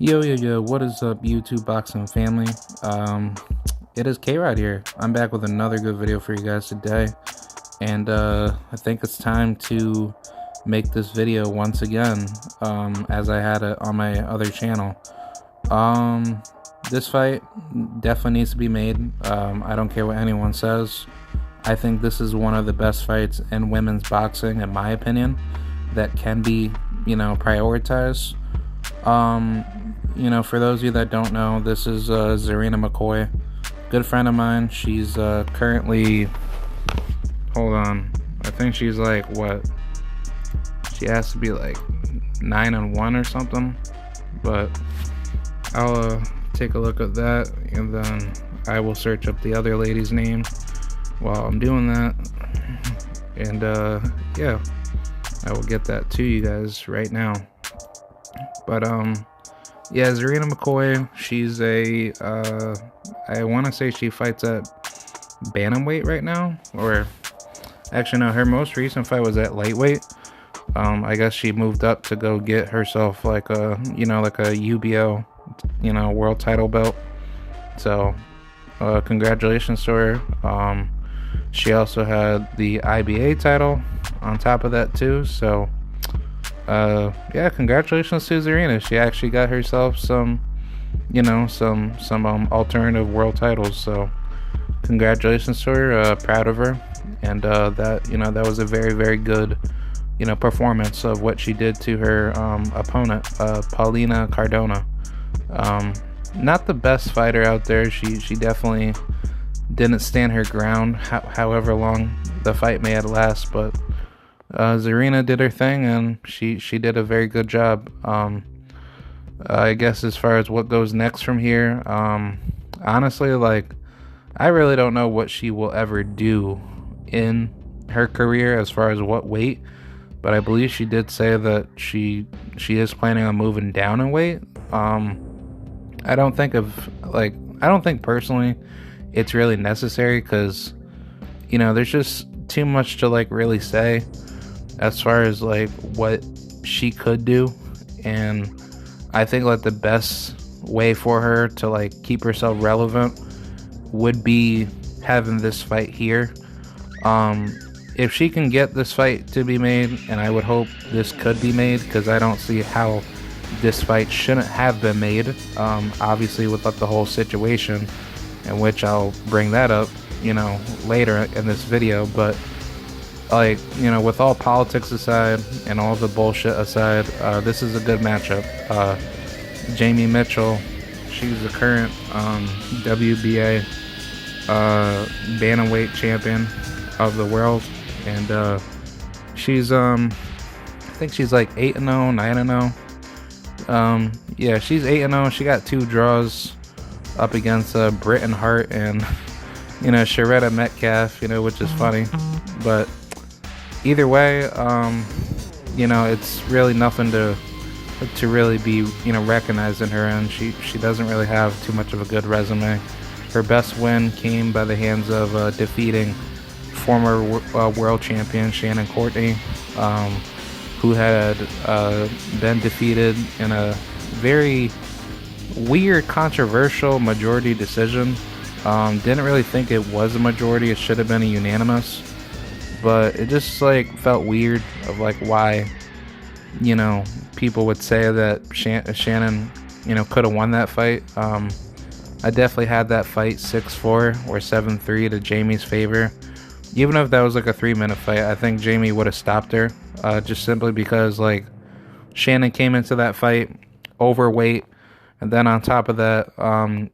Yo, what is up, YouTube boxing family? It is K-Rod here. I'm back with another good video for you guys today. And I think it's time to make this video once again, as I had it on my other channel. This fight definitely needs to be made. I don't care what anyone says. I think this is one of the best fights in women's boxing, in my opinion, that can be, prioritized. For those of you that don't know, this is Czarina Mccoy, good friend of mine. She's currently, hold on, I think she's like, what, she has to be like 9-1 or something, but I'll take a look at that, and then I will search up the other lady's name while I'm doing that, and yeah, I will get that to you guys right now. But yeah, Czarina Mccoy, she's a I want to say she fights at bantamweight right now, or actually no, her most recent fight was at lightweight. I guess she moved up to go get herself like a UBO, world title belt. So congratulations to her. She also had the IBA title on top of that too, so yeah, congratulations to Czarina. She actually got herself some alternative world titles, so congratulations to her. Proud of her, and that was a very, very good performance of what she did to her opponent, Paulina Cardona. Not the best fighter out there. She definitely didn't stand her ground, however long the fight may have last, but Czarina did her thing, and she did a very good job. I guess as far as what goes next from here, honestly, like, I really don't know what she will ever do in her career as far as what weight, but I believe she did say that she is planning on moving down in weight. I don't think personally it's really necessary, because there's just too much to really say as far as what she could do, and I think the best way for her to keep herself relevant would be having this fight here. If she can get this fight to be made, and I would hope this could be made, because I don't see how this fight shouldn't have been made, obviously with the whole situation, in which I'll bring that up later in this video. But with all politics aside and all the bullshit aside, this is a good matchup. Jaime Mitchell, she's the current WBA bantamweight champion of the world, and she's I think she's 8-0, 9-0. Yeah, she's 8-0. She got 2 draws up against Britain Hart and Sharetta Metcalf, which is funny, but either way, it's really nothing to really be recognized in her end. She doesn't really have too much of a good resume. Her best win came by the hands of defeating former world champion Shannon Courtney, who had been defeated in a very weird, controversial majority decision. Didn't really think it was a majority. It should have been a unanimous, but it just felt weird of why people would say that Shannon could have won that fight. I definitely had that fight 6-4 or 7-3 to Jamie's favor. Even if that was a 3-minute fight, I think Jaime would have stopped her, just simply because Shannon came into that fight overweight, and then on top of that,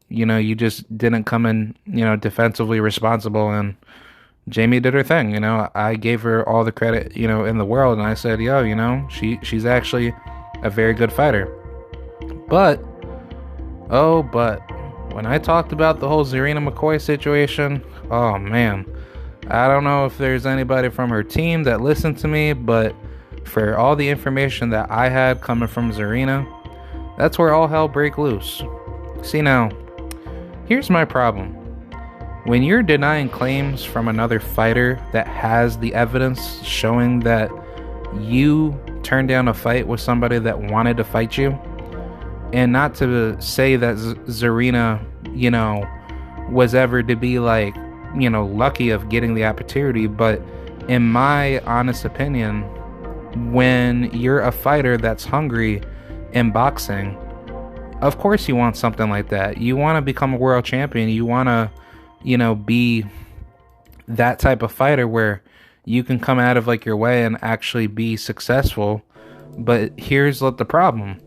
you just didn't come in defensively responsible, and Jaime did her thing. I gave her all the credit in the world, and I said, she's actually a very good fighter. But when I talked about the whole Czarina Mccoy situation, oh man, I don't know if there's anybody from her team that listened to me, but for all the information that I had coming from Czarina, that's where all hell break loose. See, now, here's my problem. When you're denying claims from another fighter that has the evidence showing that you turned down a fight with somebody that wanted to fight you, And not to say that Czarina, was ever to be like, lucky of getting the opportunity, but in my honest opinion, when you're a fighter that's hungry in boxing, of course you want something like that. You want to become a world champion. You want to, be that type of fighter where you can come out of like your way and actually be successful. But here's what the problem.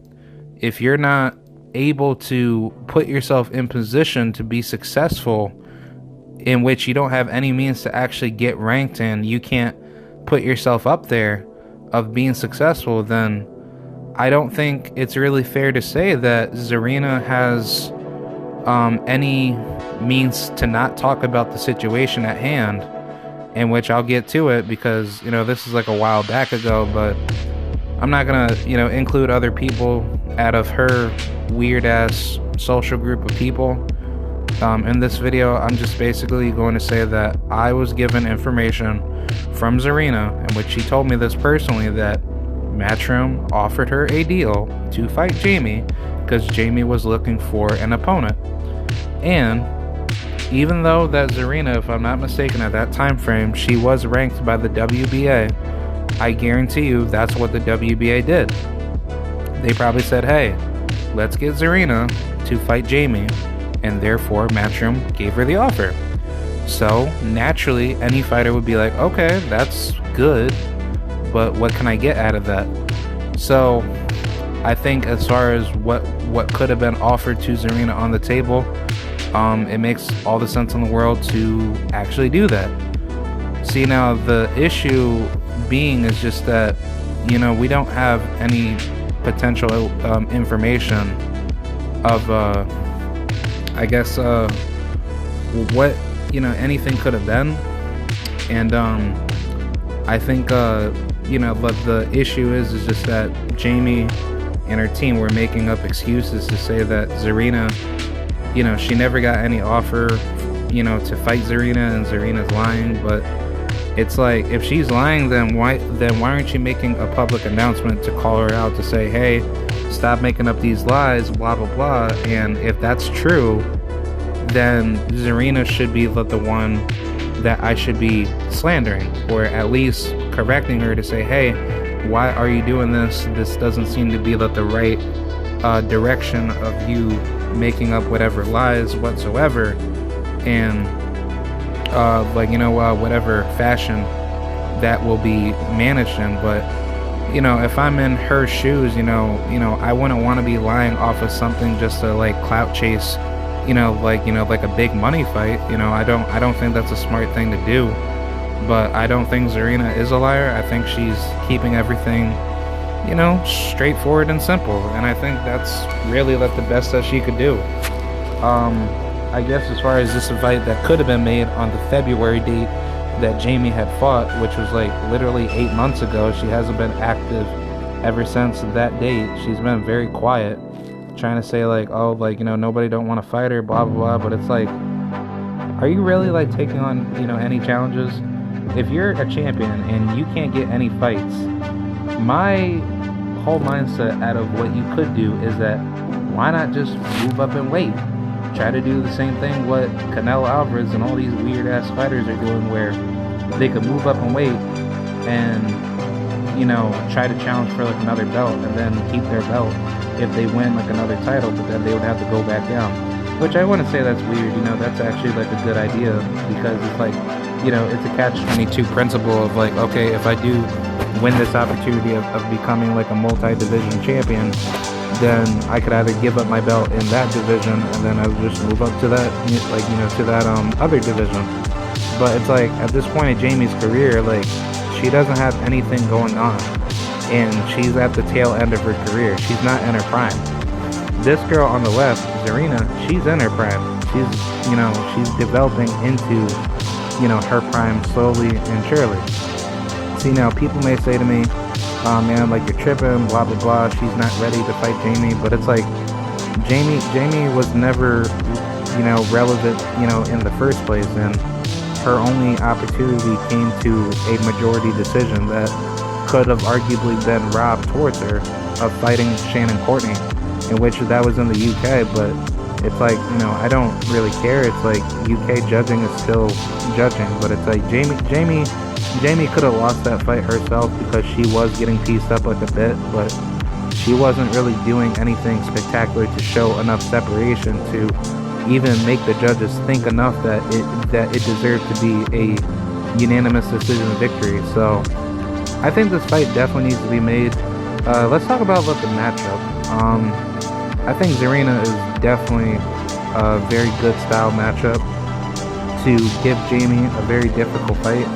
If you're not able to put yourself in position to be successful, in which you don't have any means to actually get ranked in, you can't put yourself up there of being successful, then I don't think it's really fair to say that Czarina has any means to not talk about the situation at hand, in which I'll get to it because, this is like a while back ago, but I'm not gonna, include other people out of her weird ass social group of people. In this video, I'm just basically going to say that I was given information from Czarina, in which she told me this personally, that Matchroom offered her a deal to fight Jaime because Jaime was looking for an opponent. And even though that Czarina, if I'm not mistaken, at that time frame, she was ranked by the WBA, I guarantee you that's what the WBA did. They probably said, hey, let's get Czarina to fight Jaime, and therefore Matchroom gave her the offer. So naturally, any fighter would be like, okay, that's good, but what can I get out of that? So I think as far as what could have been offered to Czarina on the table, it makes all the sense in the world to actually do that. See, now the issue being is just that, we don't have any potential information of I guess what anything could have been. And I think but the issue is just that Jaime and her team were making up excuses to say that Czarina, she never got any offer to fight Czarina, and Czarina's lying. But it's like, if she's lying, then why aren't you making a public announcement to call her out to say, hey, stop making up these lies, blah blah blah? And if that's true, then Czarina should be the one that I should be slandering, or at least correcting her to say, hey, why are you doing this? This doesn't seem to be the right direction of you making up whatever lies whatsoever, and whatever fashion that will be managed in. But if I'm in her shoes, I wouldn't want to be lying off of something just to like clout chase, like a big money fight. I don't think that's a smart thing to do. But I don't think Czarina is a liar. I think she's keeping everything, straightforward and simple. And I think that's really like the best that she could do. I guess as far as this fight that could have been made on the February date that Jaime had fought, which was like literally 8 months ago, she hasn't been active ever since that date. She's been very quiet, trying to say like, oh, like, nobody don't want to fight her, blah blah blah. But it's like, are you really like taking on any challenges? If you're a champion and you can't get any fights, my whole mindset out of what you could do is that why not just move up and wait? Try to do the same thing what Canelo Alvarez and all these weird ass fighters are doing, where they could move up and wait and try to challenge for like another belt, and then keep their belt if they win like another title, but then they would have to go back down. Which I wouldn't say that's weird, that's actually like a good idea, because it's like, it's a catch-22 principle of like, okay, if I do win this opportunity of becoming like a multi-division champion, then I could either give up my belt in that division, and then I would just move up to that, to that other division. But it's like, at this point in Jaime's career, like, she doesn't have anything going on, and she's at the tail end of her career. She's not in her prime. This girl on the left, Czarina, she's in her prime. She's developing into, her prime slowly and surely. See, now people may say to me, oh man, like, you're tripping, blah blah blah, she's not ready to fight Jaime. But it's like, Jaime was never, relevant, in the first place, and her only opportunity came to a majority decision that could have arguably been robbed towards her of fighting Shannon Courtney. in which that was in the UK, but it's like, I don't really care. It's like UK judging is still judging, but it's like Jamie could have lost that fight herself because she was getting pieced up like a bit, but she wasn't really doing anything spectacular to show enough separation to even make the judges think enough that it deserved to be a unanimous decision victory. So I think this fight definitely needs to be made. Let's talk about the matchup. I think Czarina is definitely a very good style matchup to give Jaime a very difficult fight.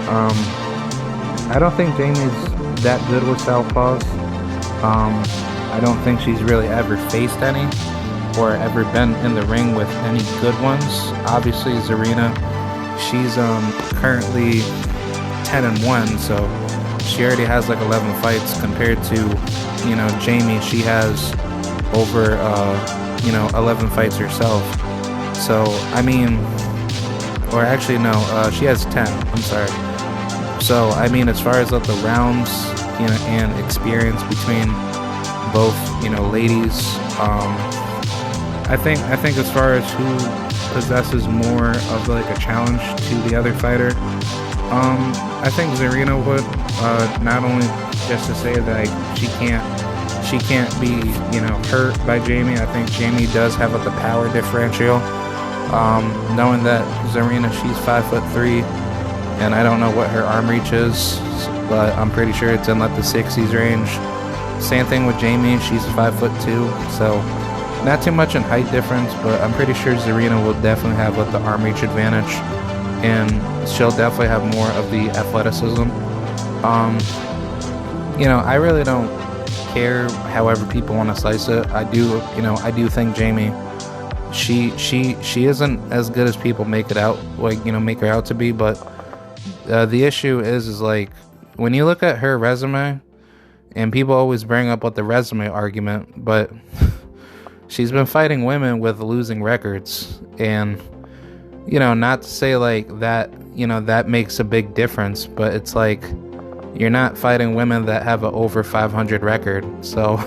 I don't think Jaime's that good with southpaws. I don't think she's really ever faced any or ever been in the ring with any good ones. Obviously, Czarina, she's currently 10-1, so she already has like 11 fights compared to, Jaime. She has over 11 fights herself. So I mean, or actually no, she has 10. I'm sorry. So I mean, as far as the rounds, and experience between both, ladies, I think as far as who possesses more of like a challenge to the other fighter, I think Czarina would, not only just to say that she can't be, hurt by Jaime. I think Jaime does have the power differential. Knowing that Czarina, she's 5'3", and I don't know what her arm reach is, but I'm pretty sure it's in the 60s range. Same thing with Jaime, she's 5'2", so not too much in height difference, but I'm pretty sure Czarina will definitely have the arm reach advantage, and she'll definitely have more of the athleticism. I really don't care however people want to slice it. I do think Jaime, she isn't as good as people make it out, make her out to be, but the issue is like when you look at her resume, and people always bring up the resume argument, but she's been fighting women with losing records, and not to say that that makes a big difference, but it's like you're not fighting women that have an over 500 record. So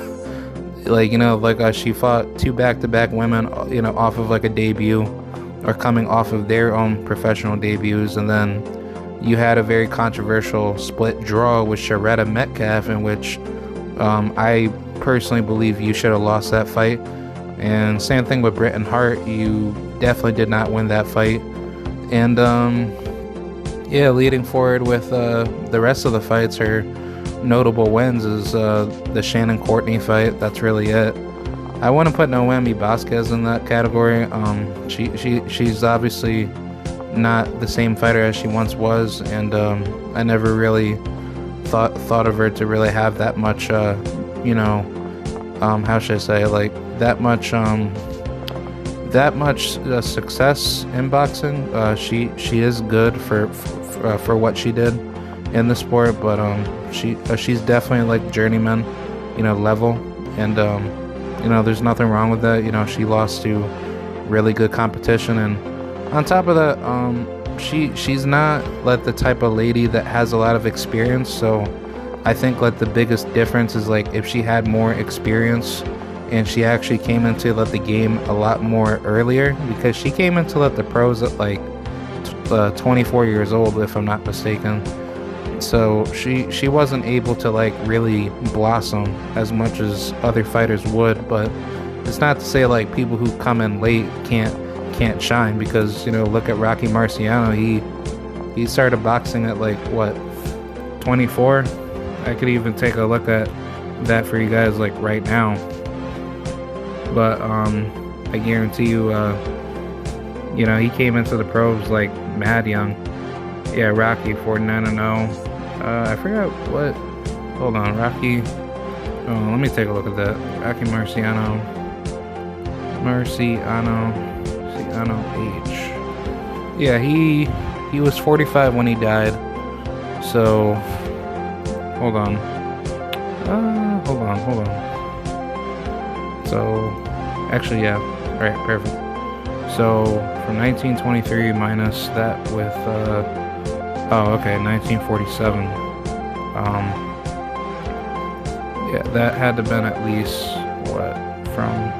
she fought 2 back-to-back women off of a debut, or coming off of their own professional debuts, and then you had a very controversial split draw with Sharetta Metcalf, in which I personally believe you should have lost that fight. And same thing with Britain Hart, you definitely did not win that fight. And leading forward with the rest of the fights, her notable wins is the Shannon Courtney fight. That's really it. I wouldn't put Noemi Vasquez in that category. She's obviously not the same fighter as she once was, and I never really thought of her to really have that much how should I say, that much success in boxing. She is good for what she did in the sport, but she's definitely journeyman level, and there's nothing wrong with that. She lost to really good competition, and on top of that, she's not the type of lady that has a lot of experience. So I think the biggest difference is if she had more experience and she actually came into the game a lot more earlier, because she came into the pros at 24 years old, if I'm not mistaken. So she wasn't able to really blossom as much as other fighters would. But it's not to say people who come in late can't shine, because look at Rocky Marciano. He started boxing at 24. I could even take a look at that for you guys right now. But I guarantee you, he came into the pros mad young. Yeah, Rocky 49-0. I forgot what. Hold on, Rocky. Oh, let me take a look at that. Rocky Marciano H. Yeah, he was 45 when he died. So hold on. So actually, yeah, right, perfect. So from 1923 minus that with 1947. Yeah, that had to been at least from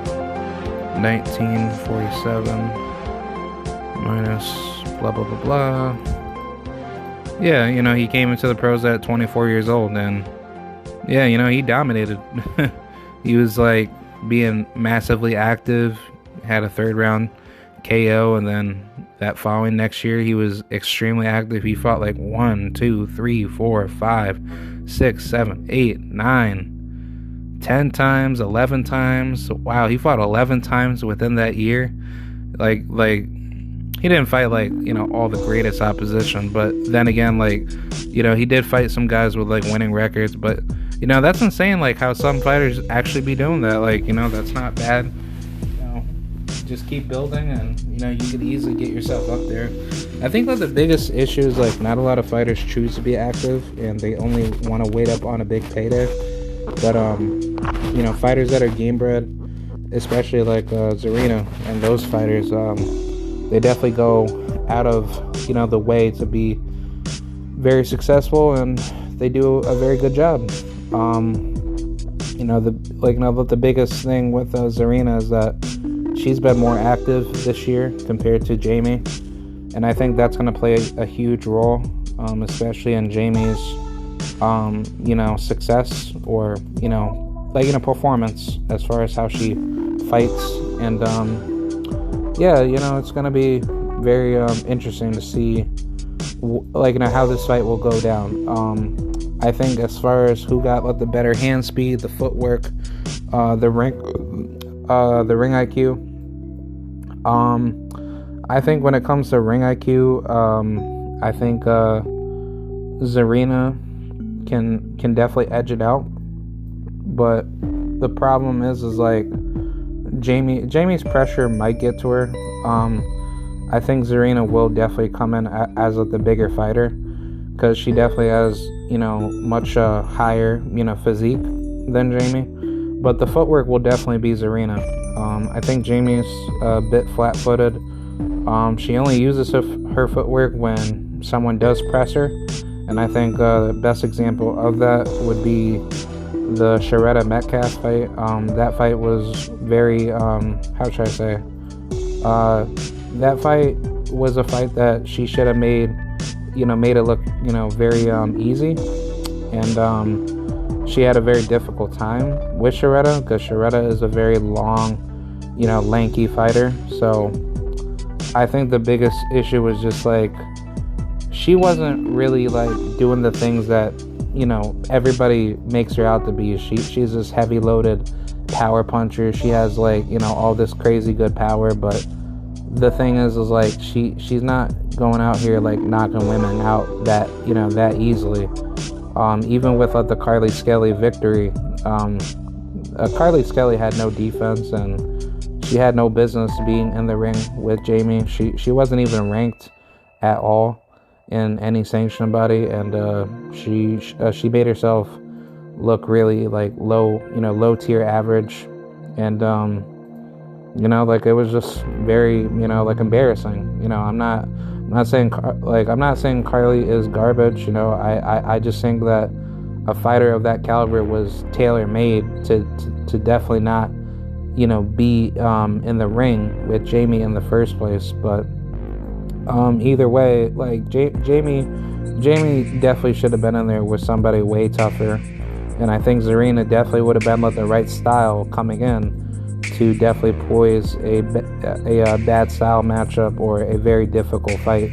1947 minus blah blah blah blah. Yeah, he came into the pros at 24 years old, and yeah, he dominated. He was like being massively active, had a third round KO, and then that following next year he was extremely active. He fought like 1, 2, 3, 4, 5, 6, 7, 8, 9, 10 times, 11 times. Wow, he fought 11 times within that year. Like he didn't fight like, all the greatest opposition, but then again, like, he did fight some guys with like winning records, but that's insane, like how some fighters actually be doing that. Like, that's not bad. Just keep building, and you could easily get yourself up there. I think that the biggest issue is like not a lot of fighters choose to be active, and they only want to wait up on a big payday. But fighters that are game bred, especially like Czarina and those fighters, they definitely go out of the way to be very successful, and they do a very good job. The biggest thing with Czarina is that she's been more active this year compared to Jaime, and I think that's going to play a huge role, especially in Jaime's, success, or performance as far as how she fights. And it's going to be very interesting to see, how this fight will go down. I think as far as who got the better hand speed, the footwork, the ring IQ. I think when it comes to ring IQ, I think Czarina can definitely edge it out. But the problem is like Jaime's pressure might get to her. I think Czarina will definitely come in as the bigger fighter, because she definitely has much higher physique than Jaime. But the footwork will definitely be Czarina. I think Jaime's a bit flat-footed. She only uses her footwork when someone does press her. And I think the best example of that would be the Czarina-Metcalf fight. That fight was very, how should I say? That fight was a fight that she should have made it look, very easy. And she had a very difficult time with Czarina, because Czarina is a very long, lanky fighter. So I think the biggest issue was just like she wasn't really like doing the things that everybody makes her out to be. She's this heavy loaded power puncher. She has like all this crazy good power, but the thing is like she's not going out here like knocking women out that that easily. Even with the Carly Skelly victory, Carly Skelly had no defense, and she had no business being in the ring with Jaime. She wasn't even ranked at all in any sanctioned body, and she made herself look really like low tier average, and it was just very embarrassing. I'm not saying Carly is garbage. I just think that a fighter of that caliber was tailor made to definitely not be in the ring with Jaime in the first place. But either way, like Jaime definitely should have been in there with somebody way tougher, and I think Czarina definitely would have been with the right style coming in to definitely poise a bad style matchup or a very difficult fight,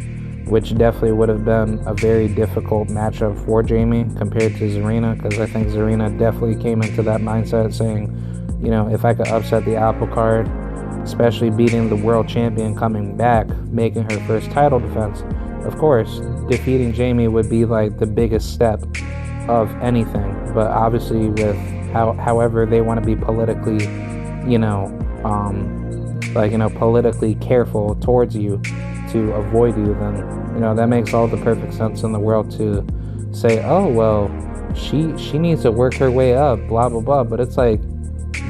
which definitely would have been a very difficult matchup for Jaime compared to Czarina, because I think Czarina definitely came into that mindset saying, if I could upset the apple cart, especially beating the world champion coming back, making her first title defense, of course, defeating Jaime would be like the biggest step of anything. But obviously with however they want to be politically politically careful towards you to avoid you, then that makes all the perfect sense in the world to say, oh well, she needs to work her way up, blah blah blah. But it's like,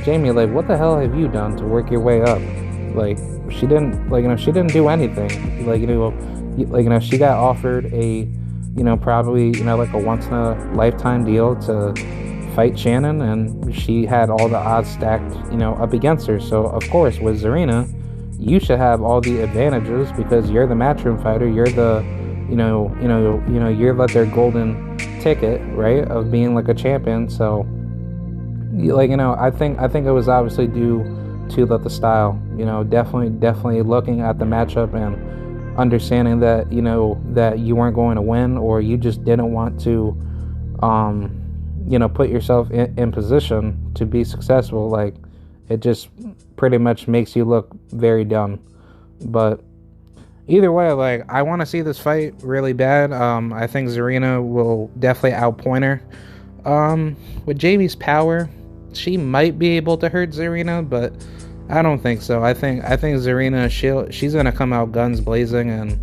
Jaime, like, what the hell have you done to work your way up? Like, she didn't do anything. She got offered a probably like a once in a lifetime deal to fight Shannon, and she had all the odds stacked, up against her. So of course, with Czarina, you should have all the advantages because you're the matchroom fighter. You're the, you're like their golden ticket, right, of being like a champion. So, I think it was obviously due to the style. Definitely looking at the matchup and understanding that that you weren't going to win, or you just didn't want to put yourself in position to be successful. Like, it just pretty much makes you look very dumb. But either way, like, I want to see this fight really bad. I think Czarina will definitely outpoint her. With Jaime's power, she might be able to hurt Czarina, but I don't think so. I think Czarina, she's gonna come out guns blazing, and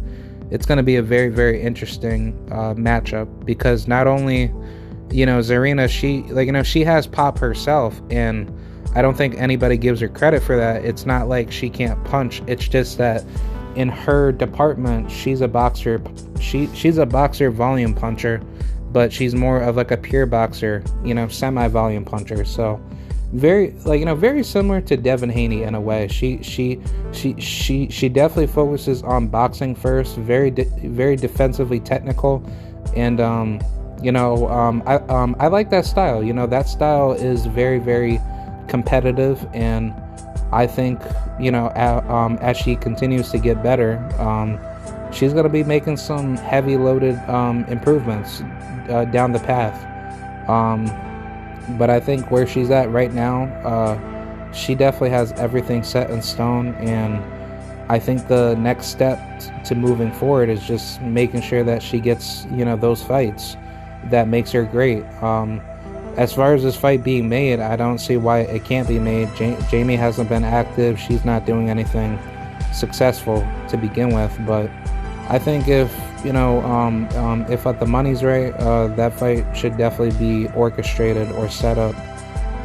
it's gonna be a very, very interesting matchup, because not only Czarina, she has pop herself, and I don't think anybody gives her credit for that. It's not like she can't punch. It's just that in her department, she's a boxer. She's a boxer volume puncher, but she's more of like a pure boxer, semi-volume puncher. So very very similar to Devin Haney in a way. She definitely focuses on boxing first, very defensively technical, and I like that style. That style is very, very competitive, and I think as she continues to get better, she's going to be making some heavy loaded improvements down the path. But I think where she's at right now, she definitely has everything set in stone, and I think the next step to moving forward is just making sure that she gets those fights that makes her great. As far as this fight being made, I don't see why it can't be made. Jaime hasn't been active. She's not doing anything successful to begin with. But I think if the money's right, that fight should definitely be orchestrated or set up,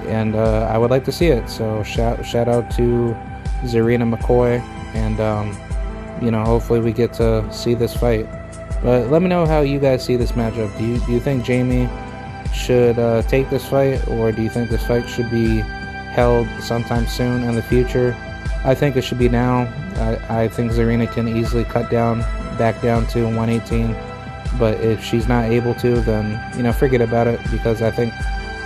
and I would like to see it. So shout out to Czarina Mccoy, and hopefully we get to see this fight. But let me know how you guys see this matchup. Do you think Jaime should take this fight, or do you think this fight should be held sometime soon in the future? I think it should be now. I think Czarina can easily back down to 118. But if she's not able to, then forget about it, because I think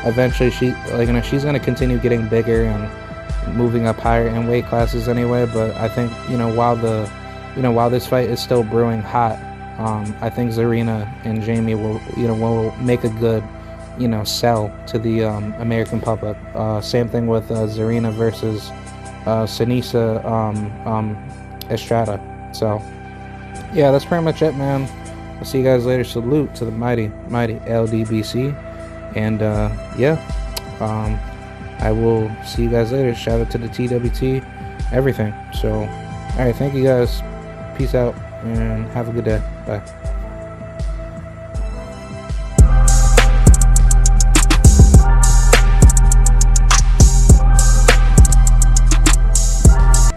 eventually she's going to continue getting bigger and moving up higher in weight classes anyway. But I think while this fight is still brewing hot, I think Czarina and Jaime will make a good sell to the American public. Same thing with Czarina versus Sinisa Estrada. So yeah, that's pretty much it, man. I'll see you guys later. Salute to the mighty LDBC, and I will see you guys later. Shout out to the TWT, everything. So all right, thank you guys. Peace out and have a good day. Bye.